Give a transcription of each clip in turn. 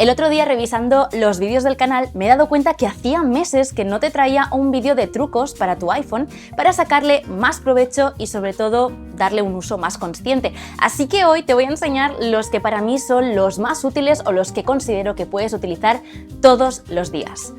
El otro día revisando los vídeos del canal me he dado cuenta que hacía meses que no te traía un vídeo de trucos para tu iPhone para sacarle más provecho y sobre todo darle un uso más consciente. Así que hoy te voy a enseñar los que para mí son los más útiles o los que considero que puedes utilizar todos los días.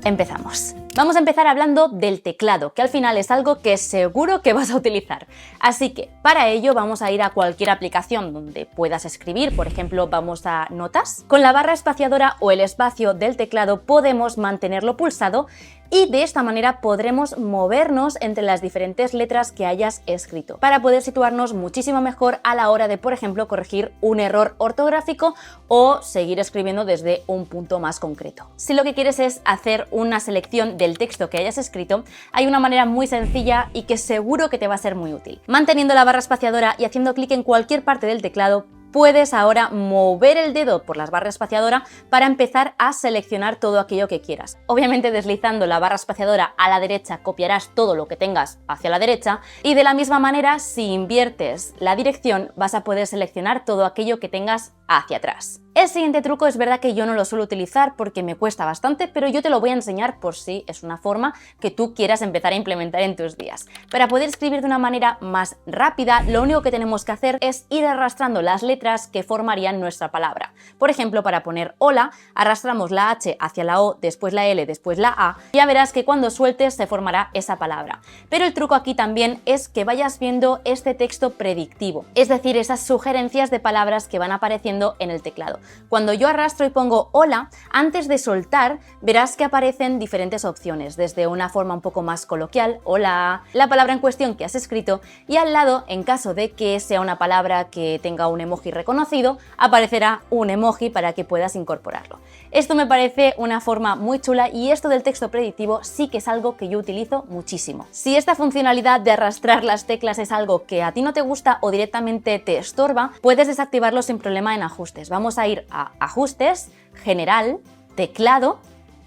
Empezamos. Vamos a empezar hablando del teclado, que al final es algo que seguro que vas a utilizar. Así que para ello vamos a ir a cualquier aplicación donde puedas escribir, por ejemplo vamos a Notas. Con la barra espaciadora o el espacio del teclado podemos mantenerlo pulsado y de esta manera podremos movernos entre las diferentes letras que hayas escrito para poder situarnos muchísimo mejor a la hora de, por ejemplo, corregir un error ortográfico o seguir escribiendo desde un punto más concreto. Si lo que quieres es hacer una selección del texto que hayas escrito, hay una manera muy sencilla y que seguro que te va a ser muy útil. Manteniendo la barra espaciadora y haciendo clic en cualquier parte del teclado, puedes ahora mover el dedo por las barras espaciadora para empezar a seleccionar todo aquello que quieras. Obviamente deslizando la barra espaciadora a la derecha copiarás todo lo que tengas hacia la derecha y de la misma manera si inviertes la dirección vas a poder seleccionar todo aquello que tengas hacia atrás. El siguiente truco es verdad que yo no lo suelo utilizar porque me cuesta bastante, pero yo te lo voy a enseñar por si es una forma que tú quieras empezar a implementar en tus días. Para poder escribir de una manera más rápida, lo único que tenemos que hacer es ir arrastrando las letras que formarían nuestra palabra. Por ejemplo, para poner hola, arrastramos la H hacia la O, después la L, después la A, y ya verás que cuando sueltes se formará esa palabra. Pero el truco aquí también es que vayas viendo este texto predictivo, es decir, esas sugerencias de palabras que van apareciendo en el teclado. Cuando yo arrastro y pongo hola, antes de soltar verás que aparecen diferentes opciones, desde una forma un poco más coloquial, hola, la palabra en cuestión que has escrito y al lado, en caso de que sea una palabra que tenga un emoji reconocido, aparecerá un emoji para que puedas incorporarlo. Esto me parece una forma muy chula y esto del texto predictivo sí que es algo que yo utilizo muchísimo. Si esta funcionalidad de arrastrar las teclas es algo que a ti no te gusta o directamente te estorba, puedes desactivarlo sin problema en ajustes. Vamos a ir a ajustes, general, teclado,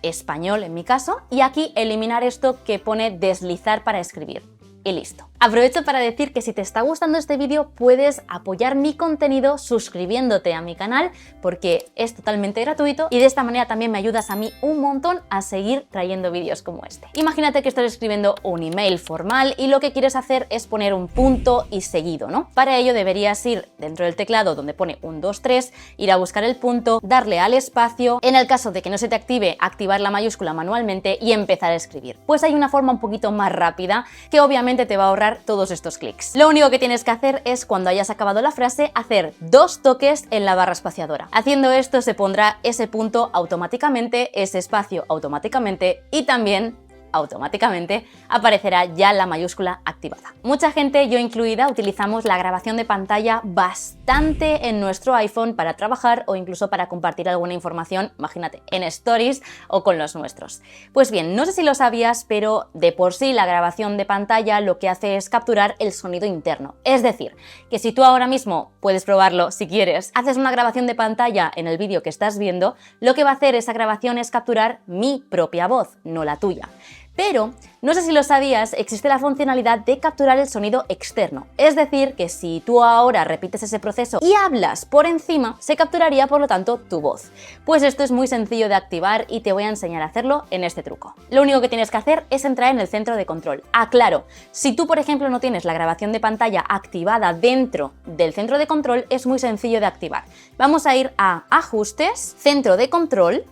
español en mi caso, y aquí eliminar esto que pone deslizar para escribir. Y listo. Aprovecho para decir que si te está gustando este vídeo puedes apoyar mi contenido suscribiéndote a mi canal porque es totalmente gratuito y de esta manera también me ayudas a mí un montón a seguir trayendo vídeos como este. Imagínate que estás escribiendo un email formal y lo que quieres hacer es poner un punto y seguido, ¿no? Para ello deberías ir dentro del teclado donde pone 1, 2, 3, ir a buscar el punto, darle al espacio, en el caso de que no se te active, activar la mayúscula manualmente y empezar a escribir. Pues hay una forma un poquito más rápida que obviamente te va a ahorrar todos estos clics. Lo único que tienes que hacer es cuando hayas acabado la frase hacer 2 toques en la barra espaciadora. Haciendo esto se pondrá ese punto automáticamente, ese espacio automáticamente y también automáticamente aparecerá ya la mayúscula activada. Mucha gente, yo incluida, utilizamos la grabación de pantalla bastante en nuestro iPhone para trabajar o incluso para compartir alguna información, imagínate, en stories o con los nuestros. Pues bien, no sé si lo sabías, pero de por sí la grabación de pantalla lo que hace es capturar el sonido interno. Es decir, que si tú ahora mismo, puedes probarlo si quieres, haces una grabación de pantalla en el vídeo que estás viendo, lo que va a hacer esa grabación es capturar mi propia voz, no la tuya. Pero, no sé si lo sabías, existe la funcionalidad de capturar el sonido externo. Es decir, que si tú ahora repites ese proceso y hablas por encima, se capturaría por lo tanto tu voz. Pues esto es muy sencillo de activar y te voy a enseñar a hacerlo en este truco. Lo único que tienes que hacer es entrar en el centro de control. Aclaro, si tú por ejemplo no tienes la grabación de pantalla activada dentro del centro de control, es muy sencillo de activar. Vamos a ir a Ajustes, Centro de Control.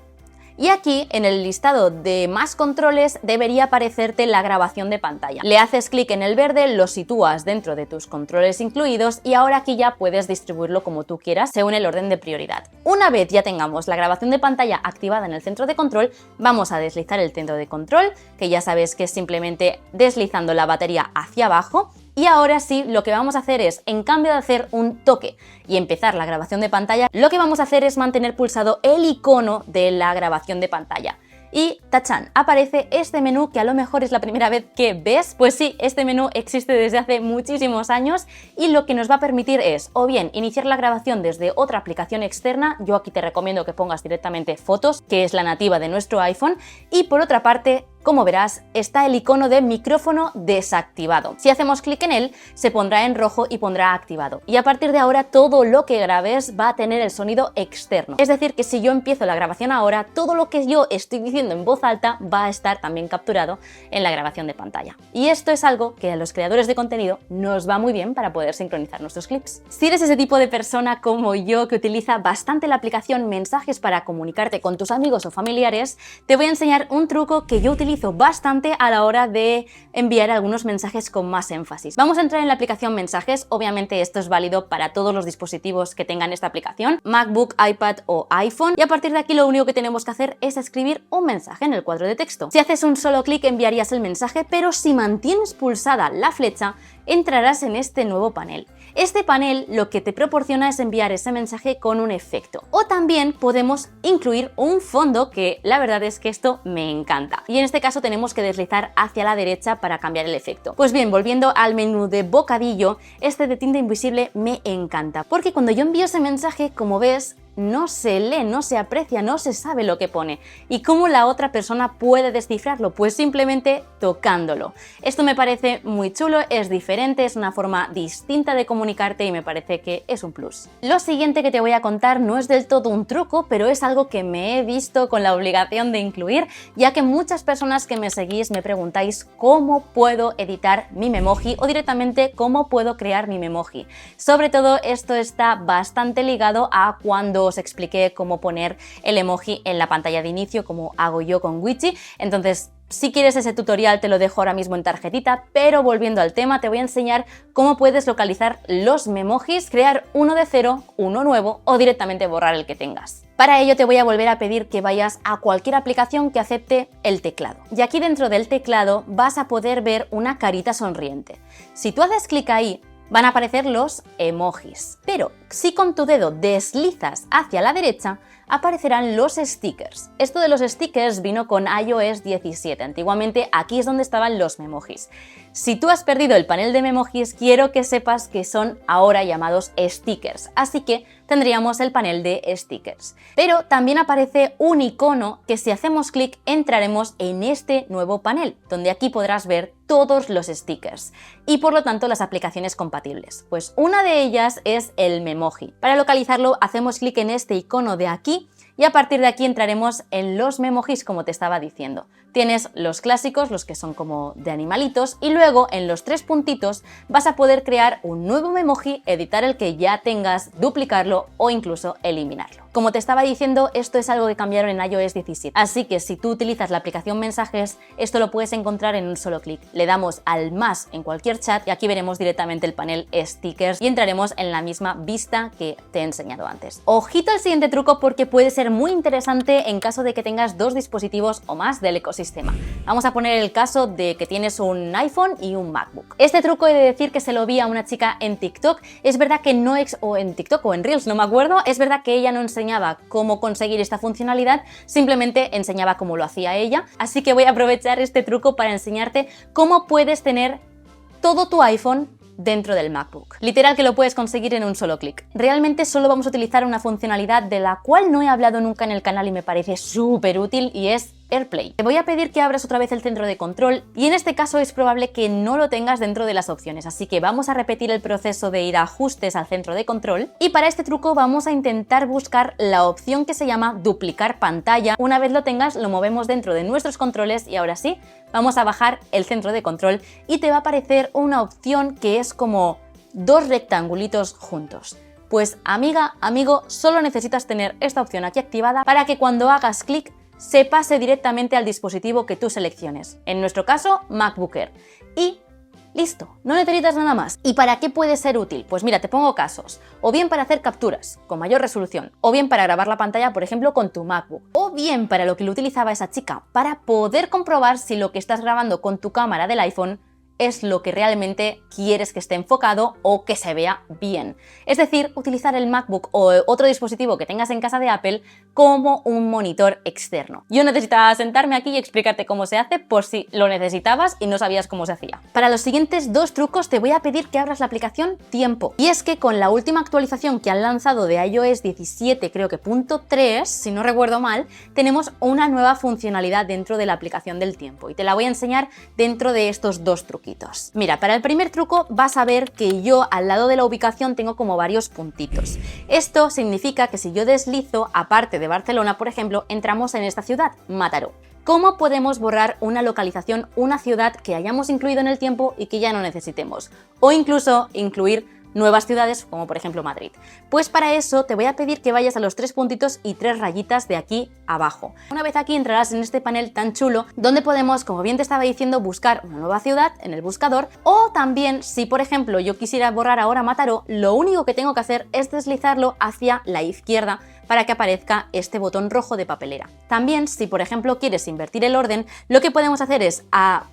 Y aquí, en el listado de más controles, debería aparecerte la grabación de pantalla. Le haces clic en el verde, lo sitúas dentro de tus controles incluidos y ahora aquí ya puedes distribuirlo como tú quieras según el orden de prioridad. Una vez ya tengamos la grabación de pantalla activada en el centro de control, vamos a deslizar el centro de control, que ya sabes que es simplemente deslizando la batería hacia abajo. Y ahora sí, lo que vamos a hacer es, en cambio de hacer un toque y empezar la grabación de pantalla, lo que vamos a hacer es mantener pulsado el icono de la grabación de pantalla. Y ¡tachán! Aparece este menú que a lo mejor es la primera vez que ves. Pues sí, este menú existe desde hace muchísimos años y lo que nos va a permitir es o bien iniciar la grabación desde otra aplicación externa, yo aquí te recomiendo que pongas directamente Fotos, que es la nativa de nuestro iPhone, y por otra parte como verás, está el icono de micrófono desactivado. Si hacemos clic en él, se pondrá en rojo y pondrá activado. Y a partir de ahora, todo lo que grabes va a tener el sonido externo. Es decir, que si yo empiezo la grabación ahora, todo lo que yo estoy diciendo en voz alta va a estar también capturado en la grabación de pantalla. Y esto es algo que a los creadores de contenido nos va muy bien para poder sincronizar nuestros clips. Si eres ese tipo de persona como yo que utiliza bastante la aplicación Mensajes para comunicarte con tus amigos o familiares, te voy a enseñar un truco que yo utilizo bastante a la hora de enviar algunos mensajes con más énfasis. Vamos a entrar en la aplicación Mensajes. Obviamente esto es válido para todos los dispositivos que tengan esta aplicación, MacBook, iPad o iPhone, y a partir de aquí lo único que tenemos que hacer es escribir un mensaje en el cuadro de texto. Si haces un solo clic enviarías el mensaje, pero si mantienes pulsada la flecha entrarás en este nuevo panel. Este panel lo que te proporciona es enviar ese mensaje con un efecto. O también podemos incluir un fondo, que la verdad es que esto me encanta. Y en este caso tenemos que deslizar hacia la derecha para cambiar el efecto. Pues bien, volviendo al menú de bocadillo, este de tinta invisible me encanta. Porque cuando yo envío ese mensaje, como ves, no se lee, no se aprecia, no se sabe lo que pone. ¿Y cómo la otra persona puede descifrarlo? Pues simplemente tocándolo. Esto me parece muy chulo, es diferente, es una forma distinta de comunicarte y me parece que es un plus. Lo siguiente que te voy a contar no es del todo un truco, pero es algo que me he visto con la obligación de incluir, ya que muchas personas que me seguís me preguntáis cómo puedo editar mi Memoji o directamente cómo puedo crear mi Memoji. Sobre todo esto está bastante ligado a cuando os expliqué cómo poner el emoji en la pantalla de inicio, como hago yo con Widgy. Entonces, si quieres ese tutorial te lo dejo ahora mismo en tarjetita, pero volviendo al tema te voy a enseñar cómo puedes localizar los memojis, crear uno de cero, uno nuevo o directamente borrar el que tengas. Para ello te voy a volver a pedir que vayas a cualquier aplicación que acepte el teclado. Y aquí dentro del teclado vas a poder ver una carita sonriente. Si tú haces clic ahí, van a aparecer los emojis. Pero si con tu dedo deslizas hacia la derecha, aparecerán los stickers. Esto de los stickers vino con iOS 17. Antiguamente aquí es donde estaban los memojis. Si tú has perdido el panel de memojis, quiero que sepas que son ahora llamados stickers. Así que tendríamos el panel de stickers. Pero también aparece un icono que si hacemos clic entraremos en este nuevo panel, donde aquí podrás ver todos los stickers y por lo tanto las aplicaciones compatibles. Pues una de ellas es el Memoji. Para localizarlo hacemos clic en este icono de aquí y a partir de aquí entraremos en los memojis como te estaba diciendo. Tienes los clásicos, los que son como de animalitos, y luego en los tres puntitos vas a poder crear un nuevo memoji, editar el que ya tengas, duplicarlo o incluso eliminarlo. Como te estaba diciendo, esto es algo que cambiaron en iOS 17, así que si tú utilizas la aplicación Mensajes, esto lo puedes encontrar en un solo clic. Le damos al más en cualquier chat y aquí veremos directamente el panel stickers y entraremos en la misma vista que te he enseñado antes. Ojito al siguiente truco porque puede ser muy interesante en caso de que tengas dos dispositivos o más del ecosistema. Vamos a poner el caso de que tienes un iPhone y un MacBook. Este truco he de decir que se lo vi a una chica en TikTok. Es verdad que no o en TikTok o en Reels, no me acuerdo. Es verdad que ella no enseñaba cómo conseguir esta funcionalidad, simplemente enseñaba cómo lo hacía ella. Así que voy a aprovechar este truco para enseñarte cómo puedes tener todo tu iPhone dentro del MacBook. Literal que lo puedes conseguir en un solo clic. Realmente solo vamos a utilizar una funcionalidad de la cual no he hablado nunca en el canal y me parece súper útil y es AirPlay. Te voy a pedir que abras otra vez el centro de control y en este caso es probable que no lo tengas dentro de las opciones, así que vamos a repetir el proceso de ir a ajustes al centro de control y para este truco vamos a intentar buscar la opción que se llama duplicar pantalla. Una vez lo tengas lo movemos dentro de nuestros controles y ahora sí, vamos a bajar el centro de control y te va a aparecer una opción que es como dos rectangulitos juntos. Pues amiga, amigo, solo necesitas tener esta opción aquí activada para que cuando hagas clic se pase directamente al dispositivo que tú selecciones. En nuestro caso, MacBook Air. Y listo, no necesitas nada más. ¿Y para qué puede ser útil? Pues mira, te pongo casos. O bien para hacer capturas con mayor resolución, o bien para grabar la pantalla, por ejemplo, con tu MacBook. O bien para lo que lo utilizaba esa chica, para poder comprobar si lo que estás grabando con tu cámara del iPhone es lo que realmente quieres que esté enfocado o que se vea bien. Es decir, utilizar el MacBook o otro dispositivo que tengas en casa de Apple como un monitor externo. Yo necesitaba sentarme aquí y explicarte cómo se hace por si lo necesitabas y no sabías cómo se hacía. Para los siguientes dos trucos te voy a pedir que abras la aplicación Tiempo. Y es que con la última actualización que han lanzado de iOS 17, creo que .3, si no recuerdo mal, tenemos una nueva funcionalidad dentro de la aplicación del tiempo y te la voy a enseñar dentro de estos dos truquitos. Mira, para el primer truco vas a ver que yo al lado de la ubicación tengo como varios puntitos. Esto significa que si yo deslizo, aparte de Barcelona, por ejemplo, entramos en esta ciudad, Mataró. ¿Cómo podemos borrar una localización, una ciudad que hayamos incluido en el tiempo y que ya no necesitemos? O incluso incluir nuevas ciudades, como por ejemplo Madrid. Pues para eso te voy a pedir que vayas a los 3 puntitos y 3 rayitas de aquí abajo. Una vez aquí entrarás en este panel tan chulo donde podemos, como bien te estaba diciendo, buscar una nueva ciudad en el buscador, o también si por ejemplo yo quisiera borrar ahora Mataró, lo único que tengo que hacer es deslizarlo hacia la izquierda para que aparezca este botón rojo de papelera. También, si por ejemplo quieres invertir el orden, lo que podemos hacer es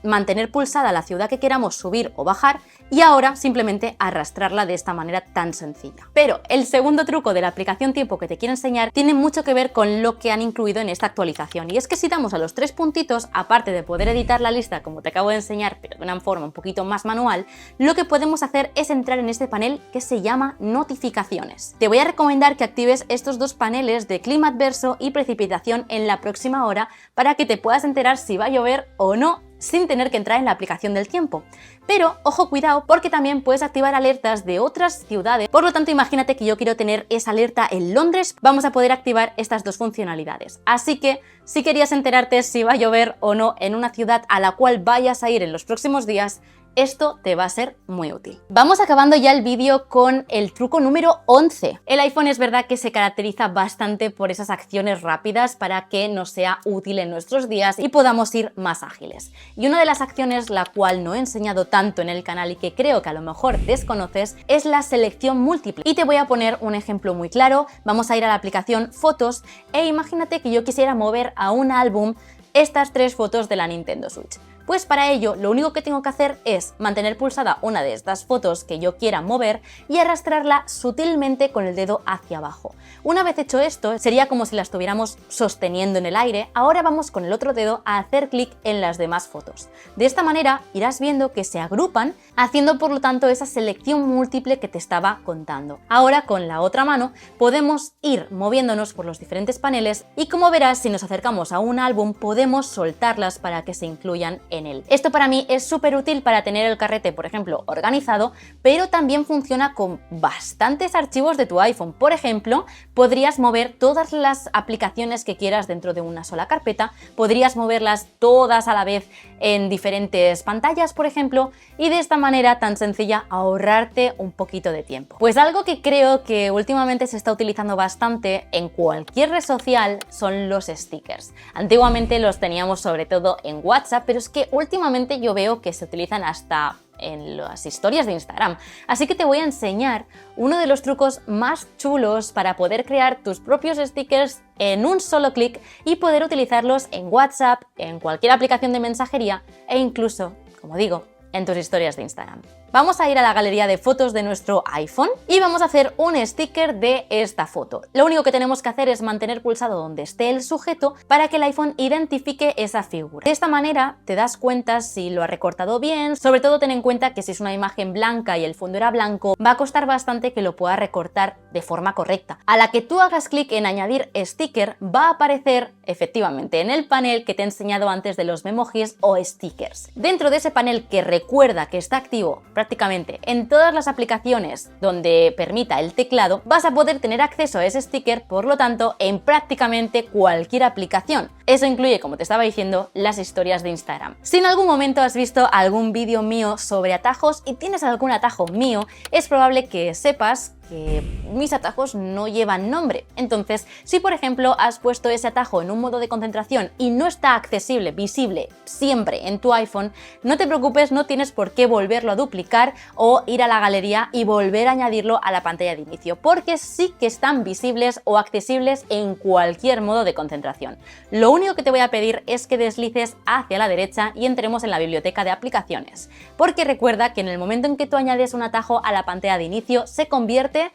mantener pulsada la ciudad que queramos subir o bajar y ahora simplemente arrastrarla de esta manera tan sencilla. Pero el segundo truco de la aplicación Tiempo que te quiero enseñar tiene mucho que ver con lo que han incluido en esta actualización, y es que si damos a los 3 puntitos, aparte de poder editar la lista como te acabo de enseñar, pero de una forma un poquito más manual, lo que podemos hacer es entrar en este panel que se llama Notificaciones. Te voy a recomendar que actives estos dos paneles de clima adverso y precipitación en la próxima hora para que te puedas enterar si va a llover o no sin tener que entrar en la aplicación del tiempo. Pero ojo, cuidado, porque también puedes activar alertas de otras ciudades. Por lo tanto, imagínate que yo quiero tener esa alerta en Londres, vamos a poder activar estas dos funcionalidades. Así que si querías enterarte si va a llover o no en una ciudad a la cual vayas a ir en los próximos días, esto te va a ser muy útil. Vamos acabando ya el vídeo con el truco número 11. El iPhone es verdad que se caracteriza bastante por esas acciones rápidas para que nos sea útil en nuestros días y podamos ir más ágiles. Y una de las acciones, la cual no he enseñado tanto en el canal y que creo que a lo mejor desconoces, es la selección múltiple. Y te voy a poner un ejemplo muy claro. Vamos a ir a la aplicación Fotos e imagínate que yo quisiera mover a un álbum estas 3 fotos de la Nintendo Switch. Pues para ello lo único que tengo que hacer es mantener pulsada una de estas fotos que yo quiera mover y arrastrarla sutilmente con el dedo hacia abajo. Una vez hecho esto, sería como si la estuviéramos sosteniendo en el aire. Ahora vamos con el otro dedo a hacer clic en las demás fotos. De esta manera irás viendo que se agrupan, haciendo por lo tanto esa selección múltiple que te estaba contando. Ahora con la otra mano podemos ir moviéndonos por los diferentes paneles y como verás, si nos acercamos a un álbum podemos soltarlas para que se incluyan en él. Esto para mí es súper útil para tener el carrete, por ejemplo, organizado, pero también funciona con bastantes archivos de tu iPhone. Por ejemplo, podrías mover todas las aplicaciones que quieras dentro de una sola carpeta, podrías moverlas todas a la vez en diferentes pantallas, por ejemplo, y de esta manera tan sencilla ahorrarte un poquito de tiempo. Pues algo que creo que últimamente se está utilizando bastante en cualquier red social son los stickers. Antiguamente los teníamos sobre todo en WhatsApp, pero es que últimamente yo veo que se utilizan hasta en las historias de Instagram. Así que te voy a enseñar uno de los trucos más chulos para poder crear tus propios stickers en un solo clic y poder utilizarlos en WhatsApp, en cualquier aplicación de mensajería e incluso, como digo, en tus historias de Instagram. Vamos a ir a la galería de fotos de nuestro iPhone y vamos a hacer un sticker de esta foto. Lo único que tenemos que hacer es mantener pulsado donde esté el sujeto para que el iPhone identifique esa figura. De esta manera te das cuenta si lo ha recortado bien. Sobre todo ten en cuenta que si es una imagen blanca y el fondo era blanco, va a costar bastante que lo pueda recortar de forma correcta. A la que tú hagas clic en añadir sticker, va a aparecer efectivamente en el panel que te he enseñado antes de los memojis o stickers. Dentro de ese panel que recuerda que está activo prácticamente en todas las aplicaciones donde permita el teclado, vas a poder tener acceso a ese sticker, por lo tanto, en prácticamente cualquier aplicación. Eso incluye, como te estaba diciendo, las historias de Instagram. Si en algún momento has visto algún vídeo mío sobre atajos y tienes algún atajo mío, es probable que sepas que mis atajos no llevan nombre. Entonces, si por ejemplo has puesto ese atajo en un modo de concentración y no está accesible, visible siempre en tu iPhone, no te preocupes, no tienes por qué volverlo a duplicar o ir a la galería y volver a añadirlo a la pantalla de inicio, porque sí que están visibles o accesibles en cualquier modo de concentración. Lo único que te voy a pedir es que deslices hacia la derecha y entremos en la biblioteca de aplicaciones, porque recuerda que en el momento en que tú añades un atajo a la pantalla de inicio se convierte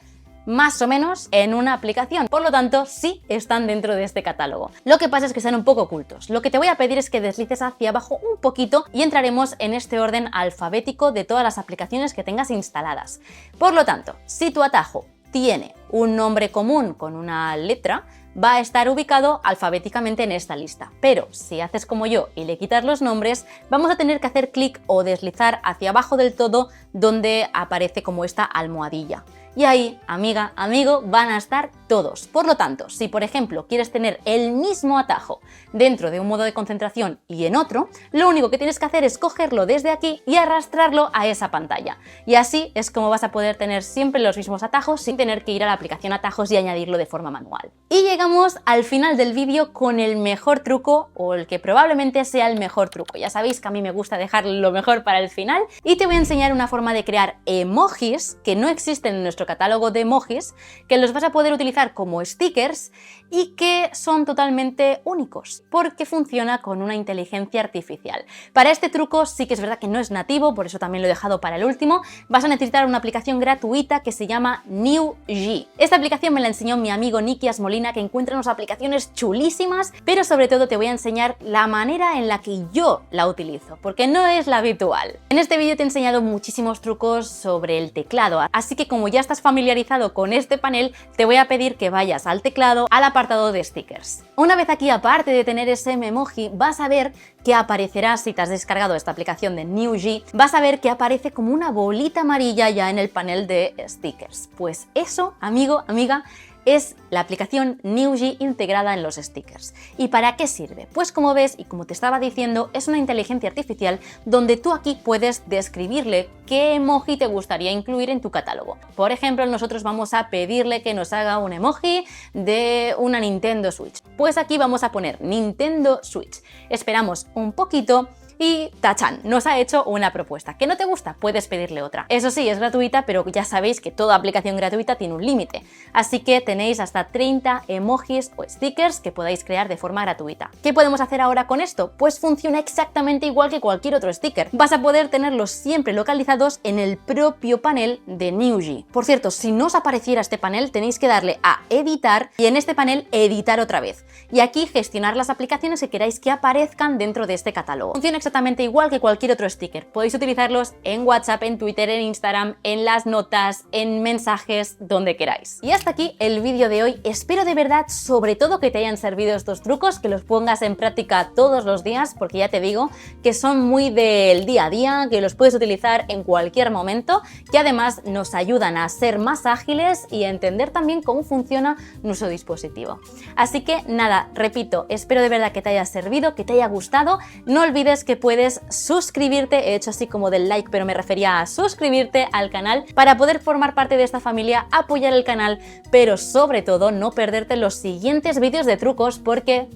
más o menos en una aplicación, por lo tanto sí están dentro de este catálogo. Lo que pasa es que están un poco ocultos. Lo que te voy a pedir es que deslices hacia abajo un poquito y entraremos en este orden alfabético de todas las aplicaciones que tengas instaladas. Por lo tanto, si tu atajo tiene un nombre común con una letra, va a estar ubicado alfabéticamente en esta lista. Pero si haces como yo y le quitas los nombres, vamos a tener que hacer clic o deslizar hacia abajo del todo donde aparece como esta almohadilla. Y ahí, amiga, amigo, van a estar todos. Por lo tanto, si por ejemplo quieres tener el mismo atajo dentro de un modo de concentración y en otro, lo único que tienes que hacer es cogerlo desde aquí y arrastrarlo a esa pantalla. Y así es como vas a poder tener siempre los mismos atajos sin tener que ir a la aplicación atajos y añadirlo de forma manual. Y llegamos al final del vídeo con el mejor truco, o el que probablemente sea el mejor truco. Ya sabéis que a mí me gusta dejar lo mejor para el final y te voy a enseñar una forma de crear emojis que no existen en nuestro catálogo de emojis, que los vas a poder utilizar como stickers y que son totalmente únicos porque funciona con una inteligencia artificial. Para este truco sí que es verdad que no es nativo, por eso también lo he dejado para el último. Vas a necesitar una aplicación gratuita que se llama Newgee. Esta aplicación me la enseñó mi amigo Nikias Molina, que encuentra unas aplicaciones chulísimas, pero sobre todo te voy a enseñar la manera en la que yo la utilizo, porque no es la habitual. En este vídeo te he enseñado muchísimos trucos sobre el teclado, así que como ya estás familiarizado con este panel, te voy a pedir que vayas al teclado, al apartado de stickers. Una vez aquí, aparte de tener ese emoji, vas a ver que aparecerá, si te has descargado esta aplicación de Newgee, vas a ver que aparece como una bolita amarilla ya en el panel de stickers. Pues eso, amigo, amiga, es la aplicación Newgee integrada en los stickers. ¿Y para qué sirve? Pues como ves y como te estaba diciendo, es una inteligencia artificial donde tú aquí puedes describirle qué emoji te gustaría incluir en tu catálogo. Por ejemplo, nosotros vamos a pedirle que nos haga un emoji de una Nintendo Switch. Pues aquí vamos a poner Nintendo Switch. Esperamos un poquito y ¡tachán! Nos ha hecho una propuesta. ¿Que no te gusta? Puedes pedirle otra. Eso sí, es gratuita, pero ya sabéis que toda aplicación gratuita tiene un límite. Así que tenéis hasta 30 emojis o stickers que podáis crear de forma gratuita. ¿Qué podemos hacer ahora con esto? Pues funciona exactamente igual que cualquier otro sticker. Vas a poder tenerlos siempre localizados en el propio panel de Newgee. Por cierto, si no os apareciera este panel, tenéis que darle a editar y en este panel editar otra vez. Y aquí gestionar las aplicaciones que queráis que aparezcan dentro de este catálogo. Funciona exactamente igual que cualquier otro sticker. Podéis utilizarlos en WhatsApp, en Twitter, en Instagram, en las notas, en mensajes, donde queráis. Y hasta aquí el vídeo de hoy. Espero de verdad, sobre todo, que te hayan servido estos trucos, que los pongas en práctica todos los días, porque ya te digo que son muy del día a día, que los puedes utilizar en cualquier momento, que además nos ayudan a ser más ágiles y a entender también cómo funciona nuestro dispositivo. Así que nada, repito, espero de verdad que te haya servido, que te haya gustado. No olvides que puedes suscribirte, he hecho así como del like, pero me refería a suscribirte al canal para poder formar parte de esta familia, apoyar el canal, pero sobre todo no perderte los siguientes vídeos de trucos, porque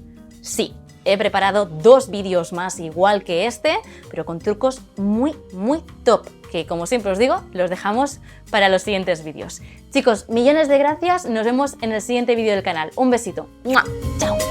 sí, he preparado 2 vídeos más igual que este, pero con trucos muy top, que como siempre os digo, los dejamos para los siguientes vídeos. Chicos, millones de gracias, nos vemos en el siguiente vídeo del canal. Un besito. ¡Mua! ¡Chao!